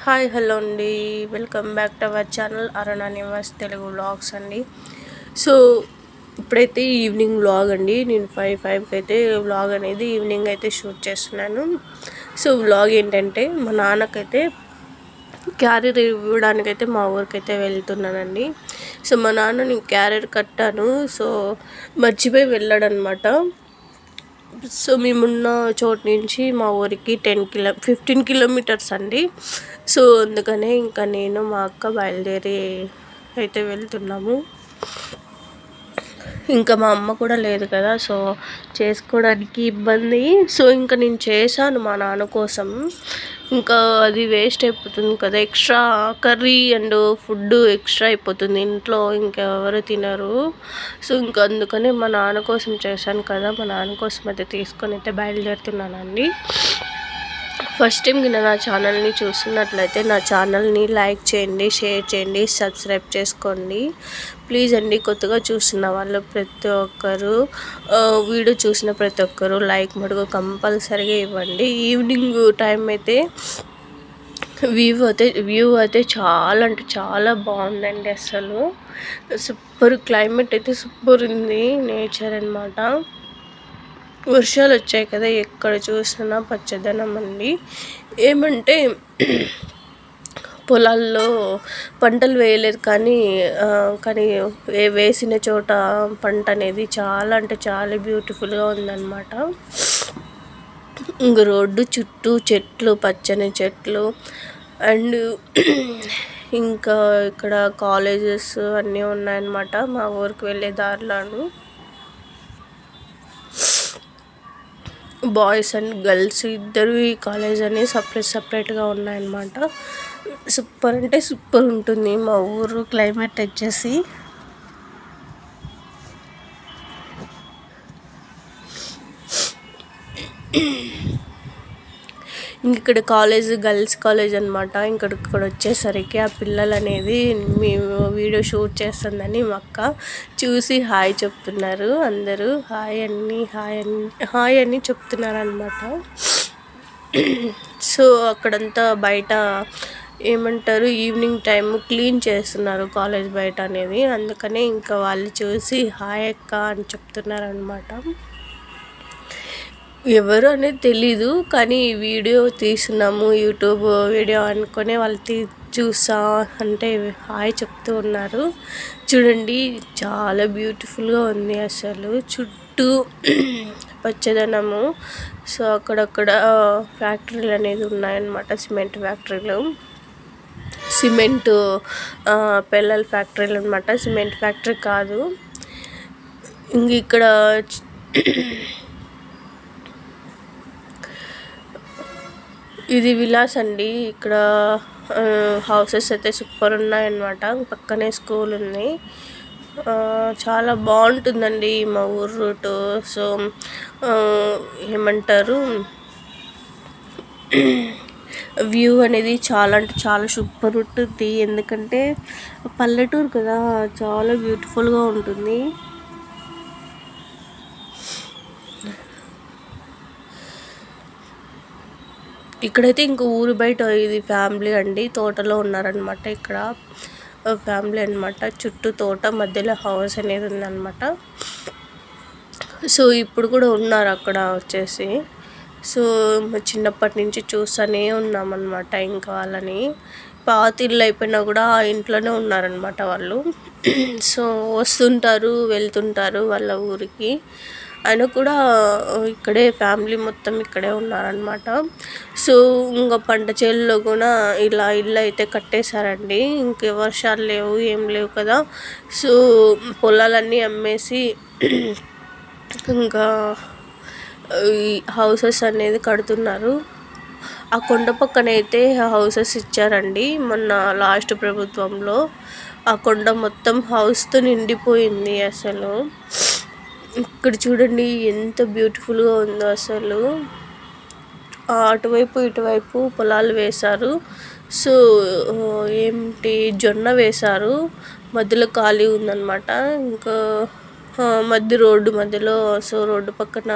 Hi hello అండి, welcome back to our channel Aruna Nivas Telugu vlogs అండి. So ఇప్పుడైతే evening vlog అండి. నేను 5:05కి అయితే వ్లాగ్ అనేది ఈవినింగ్ అయితే షూట్ చేస్తున్నాను. సో వ్లాగ్ ఏంటంటే మా నాన్నకైతే క్యారియర్ ఇవ్వడానికైతే మా ఊరికైతే వెళ్తున్నానండి. సో మా నాన్న నేను క్యారియర్ కట్టాను, సో మర్చిపోయి వెళ్ళాడనమాట. సో మేమున్న చోటు నుంచి మా ఊరికి 15 కిలోమీటర్స్ అండి. సో అందుకనే ఇంకా నేను మా అక్క బయలుదేరి అయితే వెళ్తున్నాము. ఇంకా మా అమ్మ కూడా లేదు కదా, సో చేసుకోవడానికి ఇబ్బంది. సో ఇంకా నేను చేశాను మా నాన్న కోసం. ఇంకా అది వేస్ట్ అయిపోతుంది కదా, extra curry and food extra అయిపోతుంది ఇంట్లో, ఇంకెవరు తినరు. సో ఇంకా అందుకనే మా నాన్న కోసం చేశాను కదా, మా నాన్న కోసం అయితే తీసుకొని అయితే బయలుదేరుతున్నానండి. ఫస్ట్ టైం కింద నా ఛానల్ని చూస్తున్నట్లయితే నా ఛానల్ని లైక్ చేయండి, షేర్ చేయండి, సబ్స్క్రైబ్ చేసుకోండి ప్లీజ్ అండి. కొత్తగా చూస్తున్న వాళ్ళు ప్రతి ఒక్కరు వీడియో చూసిన ప్రతి ఒక్కరు లైక్ మటుకు కంపల్సరీగా ఇవ్వండి. ఈవినింగ్ టైం అయితే వ్యూ అయితే చాలా అంటే చాలా బాగుందండి. అసలు సూపర్ క్లైమేట్ అయితే సూపర్ ఉంది, నేచర్ అనమాట. వర్షాలు వచ్చాయి కదా, ఎక్కడ చూసినా పచ్చదనం అండి. ఏమంటే పొలాల్లో పంటలు వేయలేదు కానీ వేసిన చోట పంట అనేది చాలా అంటే చాలా బ్యూటిఫుల్గా ఉందన్నమాట. ఇంక రోడ్డు చుట్టూ చెట్లు, పచ్చని చెట్లు అండ్ ఇంకా ఇక్కడ కాలేజెస్ అన్నీ ఉన్నాయన్నమాట మా ఊరికి వెళ్ళే దారిలోను. బాయ్స్ అండ్ గర్ల్స్ ఇద్దరు ఈ కాలేజ్ అని సపరేట్గా ఉన్నాయన్నమాట. సూపర్ అంటే సూపర్ ఉంటుంది మా ఊరు క్లైమేట్ వచ్చేసి. ఇక్కడ కాలేజ్ గర్ల్స్ కాలేజ్ అనమాట. ఇక్కడ వచ్చేసరికి ఆ పిల్లలు అనేది మేము వీడియో షూట్ చేస్తుందని మా అక్క చూసి హాయ్ చెప్తున్నారు. అందరూ హాయ్ అని చెప్తున్నారు అనమాట. సో అక్కడంతా బయట ఏమంటారు, ఈవినింగ్ టైం క్లీన్ చేస్తున్నారు కాలేజ్ బయట అనేది. అందుకనే ఇంకా వాళ్ళు చూసి హాయ్ అక్క అని చెప్తున్నారు అనమాట. ఎవరు అనేది తెలీదు కానీ వీడియో తీస్తున్నాము యూట్యూబ్ వీడియో అనుకునే వాళ్ళు చూసా అంటే హాయ్ చెప్తూ ఉన్నారు. చూడండి చాలా బ్యూటిఫుల్గా ఉంది అసలు, చుట్టూ పచ్చదనము. సో అక్కడక్కడ ఫ్యాక్టరీలు అనేది ఉన్నాయన్నమాట, సిమెంట్ ఫ్యాక్టరీలు, సిమెంటు పిల్లల ఫ్యాక్టరీలు అనమాట, సిమెంట్ ఫ్యాక్టరీ కాదు. ఇంక ఇక్కడ ఇది విలాస్ అండి. ఇక్కడ హౌసెస్ అయితే సూపర్ ఉన్నాయన్నమాట. పక్కనే స్కూల్ ఉంది, చాలా బాగుంటుందండి మా ఊరు రూటు. సో ఏమంటారు, వ్యూ అనేది చాలా అంటే చాలా సూపర్ ఉంటుంది. ఎందుకంటే పల్లెటూరు కదా, చాలా బ్యూటిఫుల్గా ఉంటుంది. ఇక్కడైతే ఇంకా ఊరు బయట ఇది ఫ్యామిలీ అండి, తోటలో ఉన్నారనమాట. ఇక్కడ ఫ్యామిలీ అనమాట, చుట్టూ తోట, మధ్యలో హౌస్ అనేది ఉందన్నమాట. సో ఇప్పుడు కూడా ఉన్నారు అక్కడ వచ్చేసి. సో చిన్నప్పటి నుంచి చూస్తూనే ఉన్నామన్నమాట. ఇంకా వాళ్ళని పాత ఇల్లు అయిపోయినా కూడా ఆ ఇంట్లోనే ఉన్నారనమాట వాళ్ళు. సో వస్తుంటారు వెళ్తుంటారు వాళ్ళ ఊరికి. ఆయన కూడా ఇక్కడే ఫ్యామిలీ మొత్తం ఇక్కడే ఉన్నారనమాట. సో ఇంకా పంట చేలలో కూడా ఇలా ఇల్లు అయితే కట్టేశారండి. ఇంక వర్షాలు లేవు ఏం లేవు కదా, సో పొలాలన్నీ అమ్మేసి ఇంకా ఈ హౌసెస్ అనేది కడుతున్నారు. ఆ కొండ పక్కన అయితే హౌసెస్ ఇచ్చారండి మొన్న లాస్ట్ ప్రభుత్వంలో. ఆ కొండ మొత్తం హౌస్తో నిండిపోయింది అసలు. ఇక్కడ చూడండి ఎంత బ్యూటిఫుల్గా ఉందో అసలు. అటువైపు ఇటువైపు పొలాలు వేశారు. సో జొన్న వేశారు, మధ్యలో ఖాళీ ఉందన్నమాట. ఇంకా రోడ్డు మధ్యలో, సో రోడ్డు పక్కన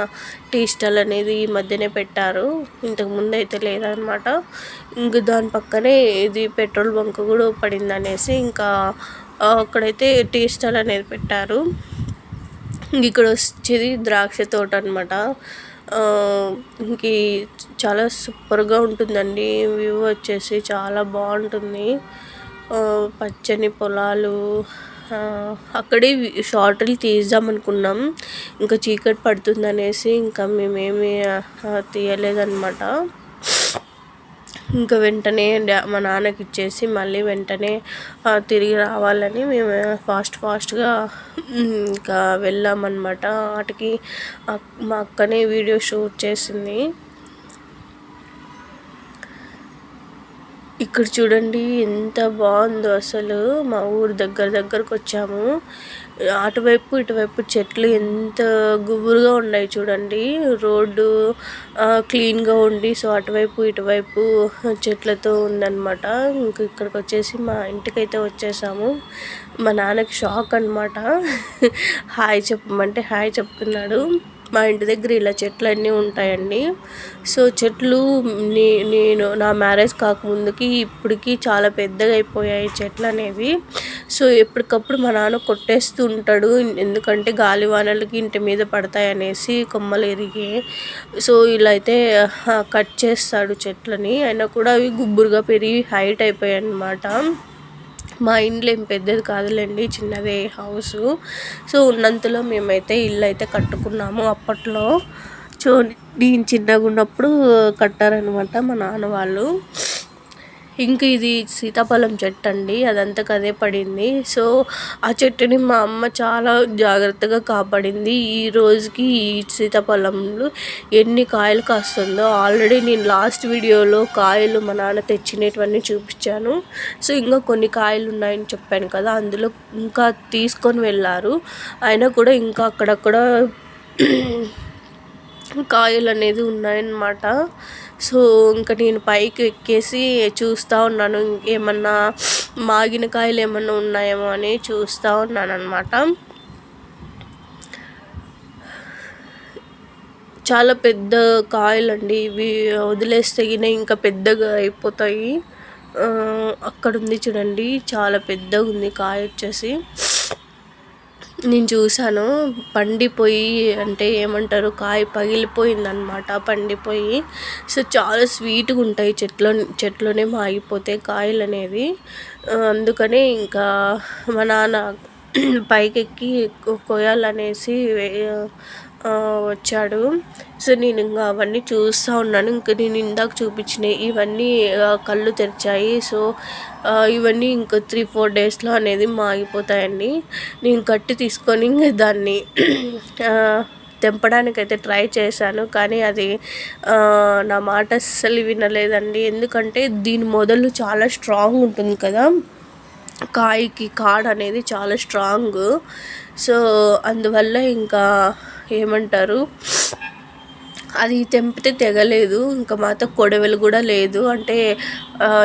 టీ స్టాల్ అనేది ఈ మధ్యనే పెట్టారు, ఇంతకుముందు అయితే లేదనమాట. ఇంక దాని పక్కనే ఇది పెట్రోల్ బంక్ కూడా పడింది అనేసి ఇంకా అక్కడైతే టీ స్టాల్ అనేది పెట్టారు. ఇక్కడ వచ్చేది ద్రాక్ష తోట అనమాట. ఇంక చాలా సూపర్గా ఉంటుందండి. వ్యూ వచ్చేసి చాలా బాగుంటుంది. పచ్చని పొలాలు. అక్కడే షార్ట్లు తీద్దాం అనుకున్నాం, ఇంకా చీకటి పడుతుంది అనేసి ఇంకా మేమేమి తీయలేదన్నమాట. ఇంకా వెంటనే మా నాన్నకి ఇచ్చేసి మళ్ళీ వెంటనే తిరిగి రావాలని మేము ఫాస్ట్గా ఇంకా వెళ్ళామన్నమాట. వాటికి మా అక్కనే వీడియో షూట్ చేసింది. ఇక్కడ చూడండి ఎంత బాగుందో అసలు. మా ఊరు దగ్గరకు వచ్చాము. అటువైపు ఇటువైపు చెట్లు ఎంత గుబురుగా ఉన్నాయి చూడండి. రోడ్డు క్లీన్గా ఉండి, సో అటువైపు ఇటువైపు చెట్లతో ఉందన్నమాట. ఇంక ఇక్కడికి వచ్చేసి మా ఇంటికైతే వచ్చేసాము. మా నాన్నకి షాక్ అనమాట. హాయ్ చెప్పమంటే హాయ్ చెప్తున్నాడు. మా ఇంటి దగ్గర ఇలా చెట్లు అన్నీ ఉంటాయండి. సో చెట్లు నేను నా మ్యారేజ్ కాకముందుకి ఇప్పటికి చాలా పెద్దగా అయిపోయాయి చెట్లు అనేవి. సో ఎప్పటికప్పుడు మా నాన్న కొట్టేస్తూ ఉంటాడు, ఎందుకంటే గాలివానలకి ఇంటి మీద పడతాయి అనేసి కొమ్మలు ఎరిగి. సో ఇలా అయితే కట్ చేస్తాడు చెట్లని. అయినా కూడా అవి గుబ్బురుగా పెరిగి హైట్ అయిపోయాయి అన్నమాట. మా ఇంట్లో ఏం పెద్దది కాదులేండి, చిన్నదే హౌసు. సో ఉన్నంతలో మేమైతే ఇల్లు అయితే కట్టుకున్నాము అప్పట్లో. సో నేను చిన్నగా ఉన్నప్పుడు కట్టారనమాట మా నాన్న వాళ్ళు. ఇంక ఇది సీతాఫలం చెట్టు అండి, అదంతకు అదే పడింది. సో ఆ చెట్టుని మా అమ్మ చాలా జాగ్రత్తగా కాపాడింది. ఈ రోజుకి ఈ సీతాఫలంలో ఎన్ని కాయలు కాస్తుందో ఆల్రెడీ నేను లాస్ట్ వీడియోలో కాయలు మా నాన్న తెచ్చినటువన్నీ చూపించాను. సో ఇంకా కొన్ని కాయలు ఉన్నాయని చెప్పాను కదా, అందులో ఇంకా తీసుకొని వెళ్ళారు. అయినా కూడా ఇంకా అక్కడక్కడ కాయలు అనేది ఉన్నాయన్నమాట. సో ఇంకా నేను పైకి ఎక్కేసి చూస్తూ ఉన్నాను, ఏమన్నా మాగిన కాయలు ఏమన్నా ఉన్నాయేమో అని చూస్తూ ఉన్నాను అనమాట. చాలా పెద్ద కాయలండి ఇవి, వదిలేస్తే ఇంకా పెద్దగా అయిపోతాయి. అక్కడ ఉంది చూడండి, చాలా పెద్దగా ఉంది కాయ వచ్చేసి. నేను చూసాను పండిపోయి, అంటే ఏమంటారు, కాయ పగిలిపోయిందనమాట పండిపోయి. సో చాలా స్వీట్గా ఉంటాయి చెట్లోనే మాగిపోతాయి కాయలు అనేది. అందుకనే ఇంకా మా నాన్న పైకెక్కి కోయాలనేసి వచ్చాడు. సో నేను ఇంకా అవన్నీ చూస్తూ ఉన్నాను. ఇంకా నేను ఇందాక చూపించినవి ఇవన్నీ కళ్ళు తెరిచాయి. సో ఇవన్నీ ఇంకా 3-4 డేస్లో అనేది మాగిపోతాయండి. నేను కట్టి తీసుకొని ఇంకా దాన్ని తెంపడానికైతే ట్రై చేశాను, కానీ అది నా మాట అస్సలు వినలేదండి. ఎందుకంటే దీని మొదలు చాలా స్ట్రాంగ్ ఉంటుంది కదా, కాయకి కాడ అనేది చాలా స్ట్రాంగ్. సో అందువల్ల ఇంకా ఏమంటారు, అది తెంపితే తెగలేదు. ఇంకా మాతో కొడవలు కూడా లేదు, అంటే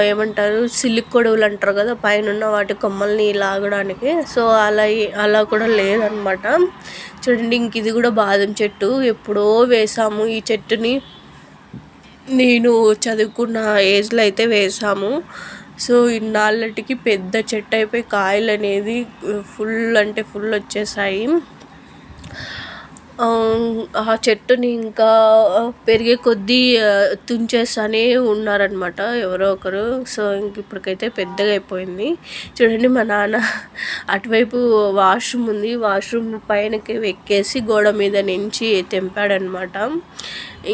ఏమంటారు సిల్క్ కొడవలు అంటారు కదా, పైన వాటి కొమ్మల్ని లాగడానికి. సో అలా కూడా లేదనమాట. చూడండి, ఇంక ఇది కూడా బాదం చెట్టు. ఎప్పుడో వేసాము ఈ చెట్టుని, నేను చదువుకున్న ఏజ్లో అయితే వేసాము. సో ఇన్నాళ్ళకి పెద్ద చెట్టు అయిపోయి కాయలు అనేది ఫుల్ అంటే ఫుల్ వచ్చేసాయి. ఆ చెట్టుని ఇంకా పెరిగే కొద్దీ తుంచేస్తూనే ఉన్నారనమాట ఎవరో ఒకరు. సో ఇంక ఇప్పటికైతే పెద్దగా అయిపోయింది. చూడండి, మా నాన్న అటువైపు వాష్రూమ్ ఉంది, వాష్రూమ్ పైనకి ఎక్కేసి గోడ మీద నుంచి తెంపాడనమాట.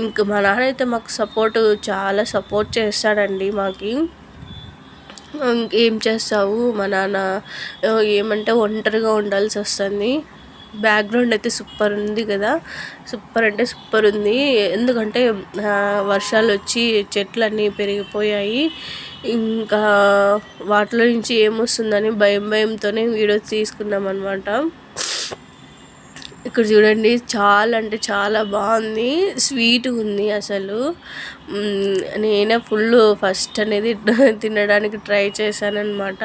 ఇంక మా నాన్న అయితే మాకు చాలా సపోర్ట్ చేస్తాడండి మాకి. ఇంకేం చేస్తావు, మా నాన్న ఏమంటే ఒంటరిగా ఉండాల్సి వస్తుంది. బ్యాక్గ్రౌండ్ అయితే సూపర్ ఉంది కదా, సూపర్ అంటే సూపర్ ఉంది. ఎందుకంటే వర్షాలు వచ్చి చెట్లన్నీ పెరిగిపోయాయి. ఇంకా వాటిలో నుంచి ఏమొస్తుందని భయంతోనే వీడియో తీసుకున్నాం అనమాట. ఇక్కడ చూడండి, చాలా అంటే చాలా బాగుంది, స్వీట్గా ఉంది అసలు. నేనే ఫస్ట్ అనేది తినడానికి ట్రై చేశాను అనమాట.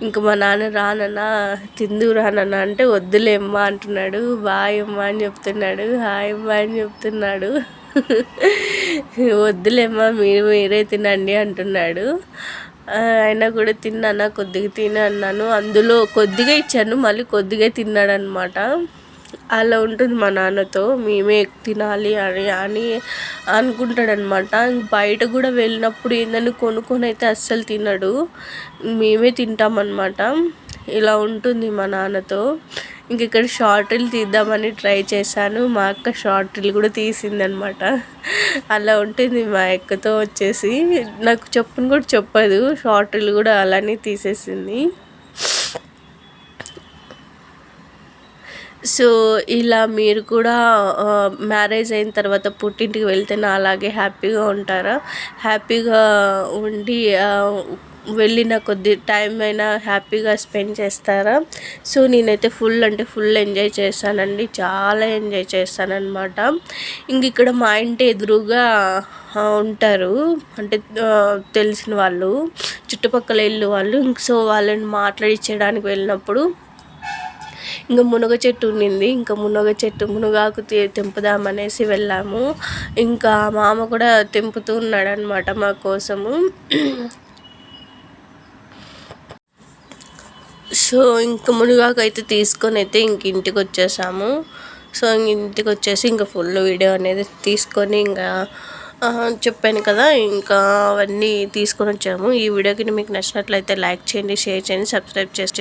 ఇంకా మా నాన్న రానన్నా తిందువు రానన్నా అంటే వద్దులేమ్మా అంటున్నాడు. బాయ్ అమ్మా అని చెప్తున్నాడు, హాయ్ అమ్మా అని చెప్తున్నాడు. వద్దులేమ్మా మీరే తినండి అంటున్నాడు. అయినా కూడా తిన్నానా, కొద్దిగా తిని అన్నాను. అందులో కొద్దిగా ఇచ్చాను, మళ్ళీ కొద్దిగా తిన్నాడనమాట. అలా ఉంటుంది మా నాన్నతో. మేమే తినాలి అని అనుకుంటాడనమాట. బయట కూడా వెళ్ళినప్పుడు ఏందని కొనుక్కొని అయితే అస్సలు తినడు, మేమే తింటామన్నమాట. ఇలా ఉంటుంది మా నాన్నతో. ఇంక ఇక్కడ షార్ట్ రీల్ తీద్దామని ట్రై చేశాను. మా అక్క షార్ట్ రీల్ కూడా తీసిందనమాట. అలా ఉంటుంది మా అక్కతో వచ్చేసి. నాకు చెప్పను కూడా చెప్పదు, షార్ట్ రీల్ కూడా అలానే తీసేసింది. సో ఇలా మీరు కూడా మ్యారేజ్ అయిన తర్వాత పుట్టింటికి వెళ్తే నా అలాగే హ్యాపీగా ఉంటారా? హ్యాపీగా ఉండి వెళ్ళిన కొద్ది టైం అయినా హ్యాపీగా స్పెండ్ చేస్తారా? సో నేనైతే ఫుల్ అంటే ఫుల్ ఎంజాయ్ చేశానండి, చాలా ఎంజాయ్ చేశానన్నమాట. ఇంక ఇక్కడ మా ఇంటి ఎదురుగా ఉంటారు, అంటే తెలిసిన వాళ్ళు, చుట్టుపక్కల ఇల్లు వాళ్ళు. సో వాళ్ళని మాట్లాడించడానికి వెళ్ళినప్పుడు ఇంకా మునగ చెట్టు ఉండింది. ఇంకా మునగాకు తెంపుదామనేసి వెళ్ళాము. ఇంకా మామ కూడా తెంపుతూ ఉన్నాడనమాట మా కోసము. సో ఇంకా మునగాకు అయితే తీసుకొని అయితే ఇంటికి వచ్చేసాము. సో ఇంటికి వచ్చేసి ఇంకా ఫుల్ వీడియో అనేది తీసుకొని ఇంకా చెప్పాను కదా, ఇంకా అవన్నీ తీసుకొని వచ్చాము. ఈ వీడియోకి మీకు నచ్చినట్లయితే లైక్ చేయండి, షేర్ చేయండి, సబ్స్క్రైబ్ చేసి